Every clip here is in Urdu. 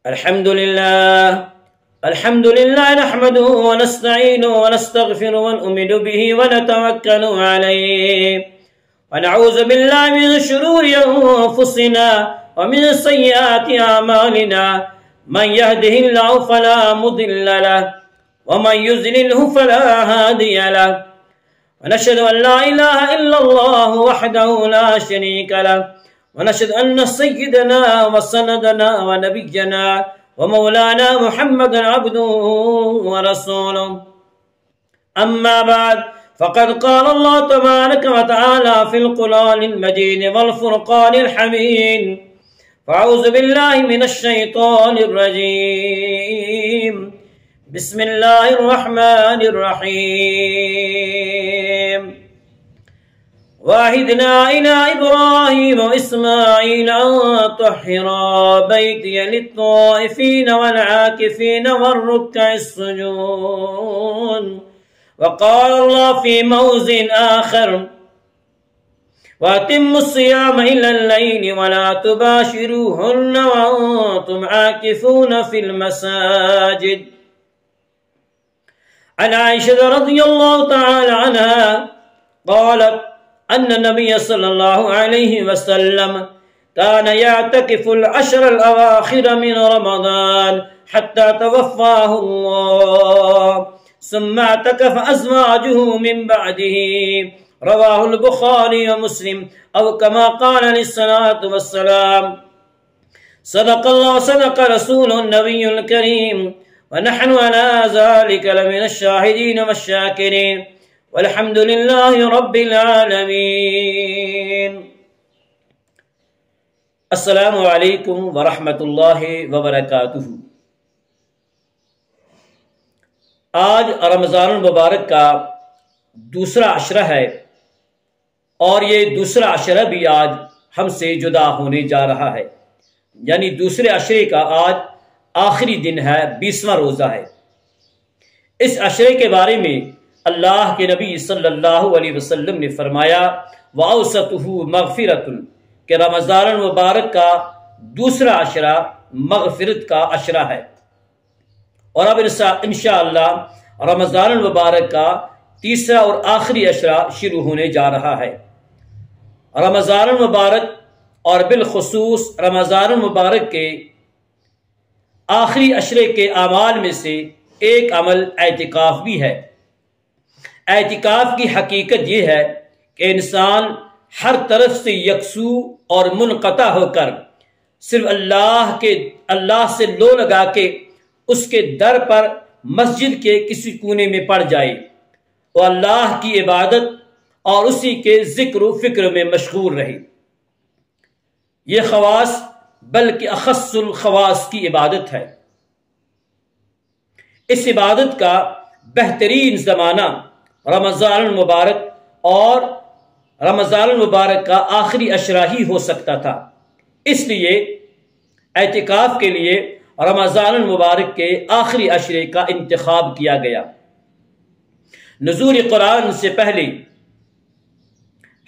الحمد لله نحمده ونستعينه ونستغفره ونؤمن به ونتوكل عليه ونعوذ بالله من شرور أنفسنا ومن سيئات أعمالنا من يهده الله فلا مضل له ومن يضلله فلا هادي له ونشهد أن لا إله إلا الله وحده لا شريك له ونشهد أن سيدنا وسندنا ونبينا ومولانا محمد عبده ورسوله. أما بعد فقد قال الله تبارك وتعالى في القرآن المجيد والفرقان الحميد: فأعوذ بالله من الشيطان الرجيم. بسم الله الرحمن الرحيم. وعهدنا إلى إبراهيم وإسماعيل أن طهرا بيتي للطائفين والعاكفين والركع السجود. وقال الله في موضع آخر: وأتموا الصيام إلى الليل ولا تباشروهن وأنتم عاكفون في المساجد. عن عائشة رضي الله تعالى عنها قالت أن النبي صلى الله عليه وسلم كان يعتكف العشر الأواخر من رمضان حتى توفاه الله، ثم اعتكف أزواجه من بعده. رواه البخاري ومسلم، أو كما قال عليه الصلاة والسلام. صدق الله صدق رسوله النبي الكريم، ونحن على ذلك لمن الشاهدين والشاكرين، والحمد لله رب العالمين. السلام علیکم ورحمۃ اللہ وبرکاتہ۔ آج رمضان المبارک کا دوسرا عشرہ ہے، اور یہ دوسرا عشرہ بھی آج ہم سے جدا ہونے جا رہا ہے، یعنی دوسرے عشرے کا آج آخری دن ہے، 20واں روزہ ہے۔ اس عشرے کے بارے میں اللہ کے نبی صلی اللہ علیہ وسلم نے فرمایا: وَأَوْسَطُهُ مَغْفِرَةٌ، کہ رمضان المبارک کا دوسرا عشرہ مغفرت کا عشرہ ہے۔ اور اب انشاءاللہ رمضان المبارک کا تیسرا اور آخری عشرہ شروع ہونے جا رہا ہے۔ رمضان المبارک اور بالخصوص رمضان المبارک کے آخری عشرے کے اعمال میں سے ایک عمل اعتکاف بھی ہے۔ اعتکاف کی حقیقت یہ ہے کہ انسان ہر طرف سے یکسو اور منقطع ہو کر صرف اللہ سے لو لگا کے اس کے در پر مسجد کے کسی کونے میں پڑ جائے، اور اللہ کی عبادت اور اسی کے ذکر و فکر میں مشغول رہے۔ یہ خواص بلکہ اخص الخواص کی عبادت ہے۔ اس عبادت کا بہترین زمانہ رمضان المبارک اور رمضان المبارک کا آخری عشرہ ہی ہو سکتا تھا، اس لیے اعتکاف کے لیے رمضان المبارک کے آخری عشرے کا انتخاب کیا گیا۔ نزول قرآن سے پہلے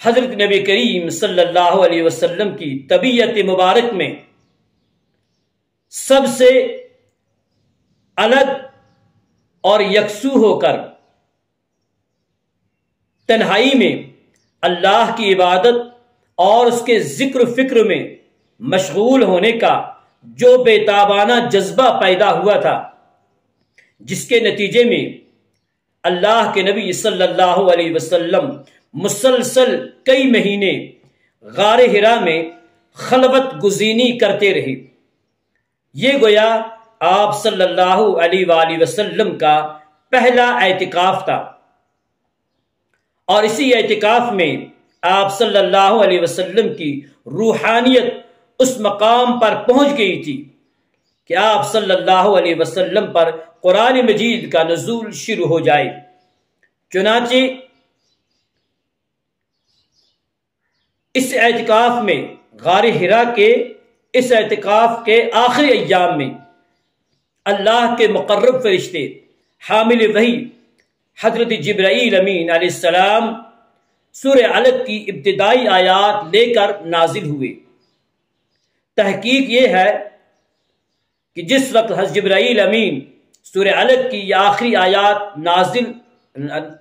حضرت نبی کریم صلی اللہ علیہ وسلم کی طبیعت مبارک میں سب سے الگ اور یکسو ہو کر تنہائی میں اللہ کی عبادت اور اس کے ذکر و فکر میں مشغول ہونے کا جو بے تابانہ جذبہ پیدا ہوا تھا، جس کے نتیجے میں اللہ کے نبی صلی اللہ علیہ وسلم مسلسل کئی مہینے غار حرا میں خلوت گزینی کرتے رہے۔ یہ گویا آپ صلی اللہ علیہ وآلہ وسلم کا پہلا اعتکاف تھا، اور اسی اعتکاف میں آپ صلی اللہ علیہ وسلم کی روحانیت اس مقام پر پہنچ گئی تھی کہ آپ صلی اللہ علیہ وسلم پر قرآن مجید کا نزول شروع ہو جائے۔ چنانچہ اس اعتکاف میں غار حرا کے اس اعتکاف کے آخری ایام میں اللہ کے مقرب فرشتے حامل وحی حضرت جبرائیل امین علیہ السلام سورہ علق کی ابتدائی آیات لے کر نازل ہوئے۔ تحقیق یہ ہے کہ جس وقت حضرت جبرائیل امین سورہ علق کی یہ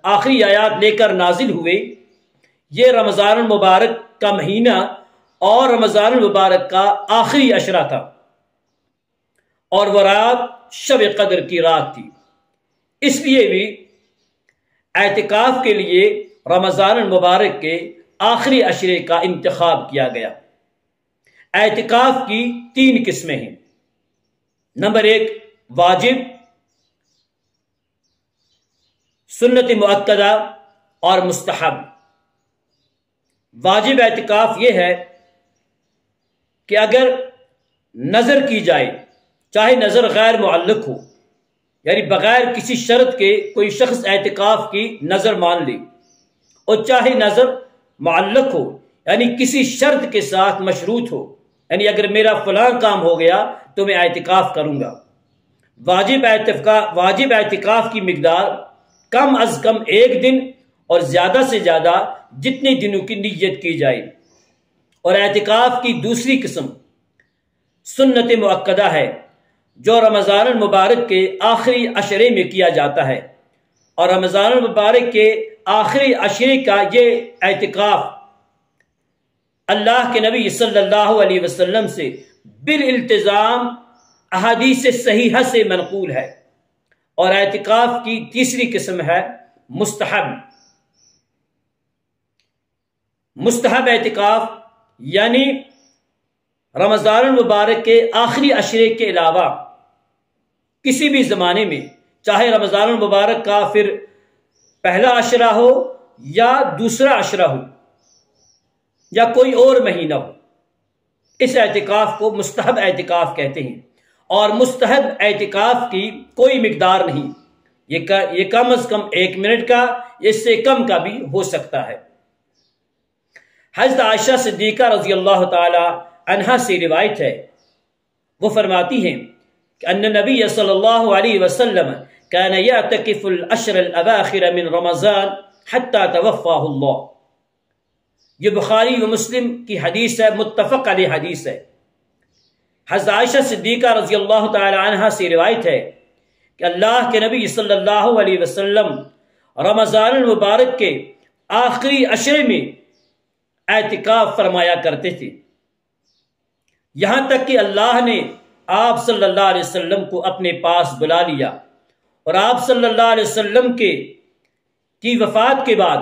آخری آیات لے کر نازل ہوئے، یہ رمضان المبارک کا مہینہ اور رمضان المبارک کا آخری عشرہ تھا، اور وہ رات شب قدر کی رات تھی۔ اس لیے بھی اعتکاف کے لیے رمضان المبارک کے آخری عشرے کا انتخاب کیا گیا۔ اعتکاف کی 3 قسمیں ہیں۔ نمبر 1 واجب، سنت مؤکدہ اور مستحب۔ واجب اعتکاف یہ ہے کہ اگر نظر کی جائے، چاہے نظر غیر معلق ہو، یعنی بغیر کسی شرط کے کوئی شخص اعتکاف کی نظر مان لے، اور چاہے نظر معلق ہو یعنی کسی شرط کے ساتھ مشروط ہو، یعنی اگر میرا فلاں کام ہو گیا تو میں اعتکاف کروں گا۔ واجب اعتکاف کی مقدار کم از کم 1 دن اور زیادہ سے زیادہ جتنے دنوں کی نیت کی جائے۔ اور اعتکاف کی دوسری قسم سنت مؤکدہ ہے، جو رمضان المبارک کے آخری عشرے میں کیا جاتا ہے، اور رمضان المبارک کے آخری عشرے کا یہ اعتکاف اللہ کے نبی صلی اللہ علیہ وسلم سے بالالتزام احادیث صحیحہ سے منقول ہے۔ اور اعتکاف کی تیسری قسم ہے مستحب۔ مستحب اعتکاف یعنی رمضان المبارک کے آخری عشرے کے علاوہ کسی بھی زمانے میں، چاہے رمضان المبارک کا پھر پہلا عشرہ ہو یا دوسرا عشرہ ہو یا کوئی اور مہینہ ہو، اس اعتکاف کو مستحب اعتکاف کہتے ہیں۔ اور مستحب اعتکاف کی کوئی مقدار نہیں، یہ کم از کم 1 منٹ کا، اس سے کم کا بھی ہو سکتا ہے۔ حضرت عائشہ صدیقہ رضی اللہ تعالی عنہا سے روایت ہے، وہ فرماتی ہیں کہ ان نبی صلی اللہ علیہ وسلم كان يعتكف العشر الاواخر من رمضان حتى توفاه اللہ۔ یہ بخاری و مسلم کی حدیث ہے، متفق علیہ حدیث ہے۔ حضرت عائشہ صدیقہ رضی اللہ تعالی عنہا سے روایت ہے کہ اللہ کے نبی صلی اللہ علیہ وسلم رمضان المبارک کے آخری عشرے میں اعتکاف فرمایا کرتے تھے، یہاں تک کہ اللہ نے آپ صلی اللہ علیہ وسلم کو اپنے پاس بلا لیا، اور آپ صلی اللہ علیہ وسلم کی وفات کے بعد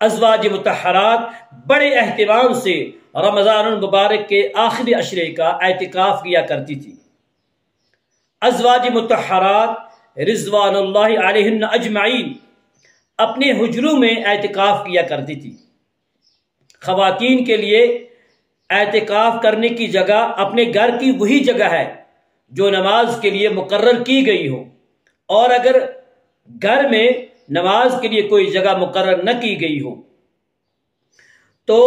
ازواج مطہرات بڑے اہتمام سے رمضان المبارک کے آخری عشرے کا اعتکاف کیا کرتی تھی۔ ازواج مطہرات رضوان اللہ علیہن اجمعین اپنے حجروں میں اعتکاف کیا کرتی تھی۔ خواتین کے لیے اعتکاف کرنے کی جگہ اپنے گھر کی وہی جگہ ہے جو نماز کے لیے مقرر کی گئی ہو، اور اگر گھر میں نماز کے لیے کوئی جگہ مقرر نہ کی گئی ہو تو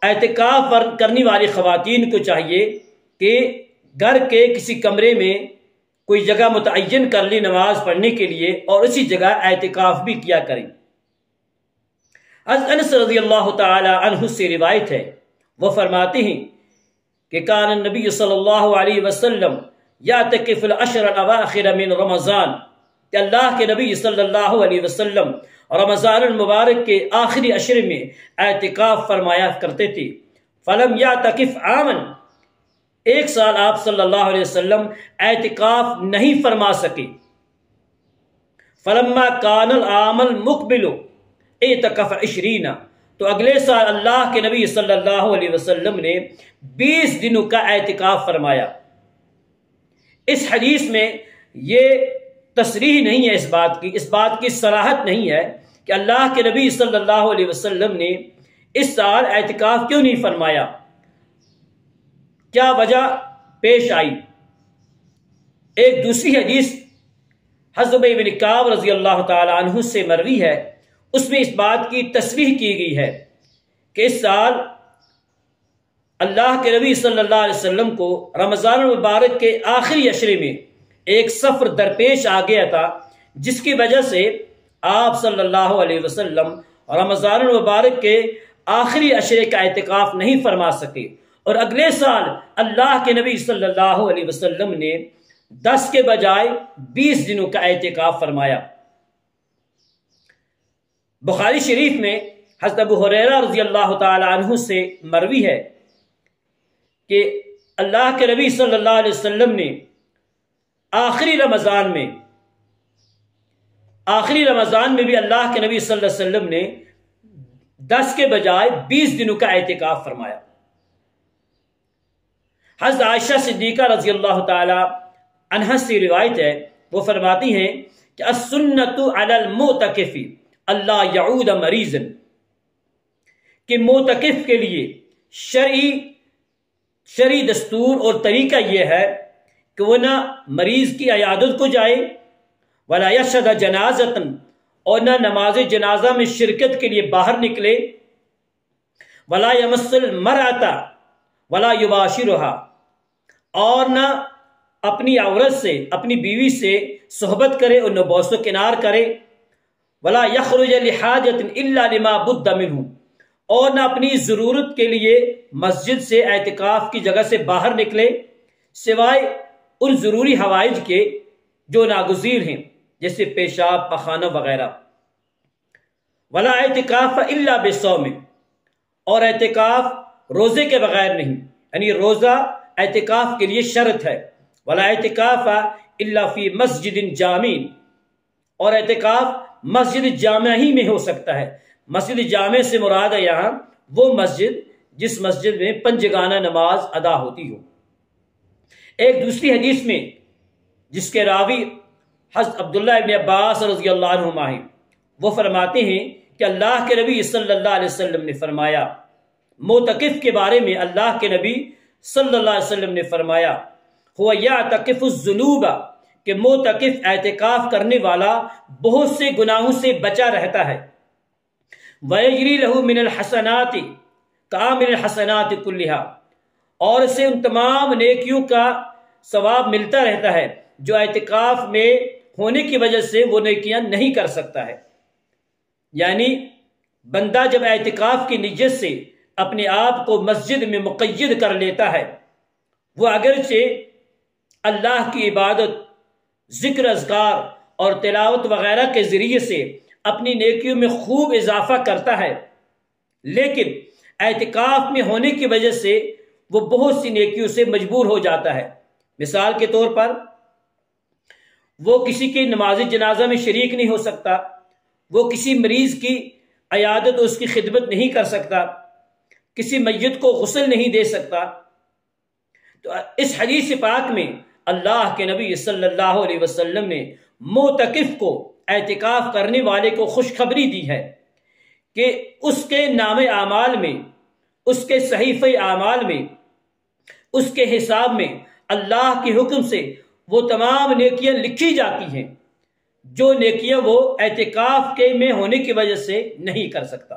اعتکاف کرنے والی خواتین کو چاہیے کہ گھر کے کسی کمرے میں کوئی جگہ متعین کر لی نماز پڑھنے کے لیے، اور اسی جگہ اعتکاف بھی کیا کریں۔ انس رضی اللہ تعالی عنہ سے روایت ہے، وہ فرماتے ہیں کہ کان النبی صلی اللہ علیہ وسلم یعتکف العشر الاواخر من رمضان، کہ اللہ کے نبی صلی اللہ علیہ وسلم رمضان المبارک کے آخری عشرے میں اعتکاف فرمایا کرتے تھے۔ فلم یعتکف عاما، 1 سال آپ صلی اللہ علیہ وسلم اعتکاف نہیں فرما سکے۔ فلما کان العام المقبل اعتکف 20، تو اگلے سال اللہ کے نبی صلی اللہ علیہ وسلم نے 20 دنوں کا اعتکاف فرمایا۔ اس حدیث میں یہ تصریح نہیں ہے، اس بات کی صراحت نہیں ہے کہ اللہ کے نبی صلی اللہ علیہ وسلم نے اس سال اعتکاف کیوں نہیں فرمایا، کیا وجہ پیش آئی۔ ایک دوسری حدیث حضرت ابی بن کعب رضی اللہ تعالی عنہ سے مروی ہے، اس میں اس بات کی تصریح کی گئی ہے کہ اس سال اللہ کے نبی صلی اللہ علیہ وسلم کو رمضان المبارک کے آخری عشرے میں ایک سفر درپیش آ گیا تھا، جس کی وجہ سے آپ صلی اللہ علیہ وسلم رمضان المبارک کے آخری عشرے کا اعتکاف نہیں فرما سکے، اور اگلے سال اللہ کے نبی صلی اللہ علیہ وسلم نے 10 کے بجائے 20 دنوں کا اعتکاف فرمایا۔ بخاری شریف میں حضرت ابو ہریرہ رضی اللہ تعالی عنہ سے مروی ہے کہ اللہ کے نبی صلی اللہ علیہ وسلم نے آخری رمضان میں بھی اللہ کے نبی صلی اللہ علیہ وسلم نے 10 کے بجائے 20 دنوں کا اعتکاف فرمایا۔ حضرت عائشہ صدیقہ رضی اللہ تعالی عنہا سے روایت ہے، وہ فرماتی ہیں کہ السنۃ علی المعتکف اللہ یعود مریضا، کہ معتکف کے لیے شرعی دستور اور طریقہ یہ ہے کہ وہ نہ مریض کی عیادت کو جائے، ولا یشہد جنازۃ، اور نہ نماز جنازہ میں شرکت کے لیے باہر نکلے، ولا یمس المرأۃ ولا یباشرھا، اور نہ اپنی عورت سے، اپنی بیوی سے صحبت کرے اور نہ بوس و کنار کرے، ولا یخرج لحاجۃ الا لما بد منہ، اور نہ اپنی ضرورت کے لیے مسجد سے، اعتکاف کی جگہ سے باہر نکلے سوائے ان ضروری حوائج کے جو ناگزیر ہیں، جیسے پیشاب، پخانہ وغیرہ۔ ولا اعتکاف الا بصوم، اور اعتکاف روزے کے بغیر نہیں، یعنی روزہ اعتکاف کے لیے شرط ہے۔ ولا اعتکاف الا فی مسجد جامع، اور اعتکاف مسجد جامع ہی میں ہو سکتا ہے۔ مسجد جامع سے مراد ہے یہاں وہ مسجد جس مسجد میں 5 جگانہ نماز ادا ہوتی ہو۔ ایک دوسری حدیث میں جس کے راوی حضرت عبداللہ ابن عباس رضی اللہ عنہما ہیں، وہ فرماتے ہیں کہ اللہ کے نبی صلی اللہ علیہ وسلم نے فرمایا، معتکف کے بارے میں اللہ کے نبی صلی اللہ علیہ وسلم نے فرمایا، هو یعتکف الذنوب، کہ معتکف اعتکاف کرنے والا بہت سے گناہوں سے بچا رہتا ہے، وَيَجْرِي لَهُ مِنَ الْحَسَنَاتِ كَامِلِ الْحَسَنَاتِ كُلِّهَا، اور اسے ان تمام نیکیوں کا ثواب ملتا رہتا ہے جو اعتکاف میں ہونے کی وجہ سے وہ نیکیاں نہیں کر سکتا ہے۔ یعنی بندہ جب اعتکاف کی نیت سے اپنے آپ کو مسجد میں مقید کر لیتا ہے، وہ اگرچہ اللہ کی عبادت، ذکر، اذکار اور تلاوت وغیرہ کے ذریعے سے اپنی نیکیوں میں خوب اضافہ کرتا ہے، لیکن اعتکاف میں ہونے کی وجہ سے وہ بہت سی نیکیوں سے مجبور ہو جاتا ہے۔ مثال کے طور پر وہ کسی کی نماز جنازہ میں شریک نہیں ہو سکتا، وہ کسی مریض کی عیادت اور اس کی خدمت نہیں کر سکتا، کسی میت کو غسل نہیں دے سکتا۔ تو اس حدیث پاک میں اللہ کے نبی صلی اللہ علیہ وسلم نے معتکف کو، اعتکاف کرنے والے کو خوشخبری دی ہے کہ اس کے نام اعمال میں، اس کے صحیفہ اعمال میں، اس کے حساب میں اللہ کے حکم سے وہ تمام نیکیاں لکھی جاتی ہیں جو نیکیاں وہ اعتکاف کے میں ہونے کی وجہ سے نہیں کر سکتا۔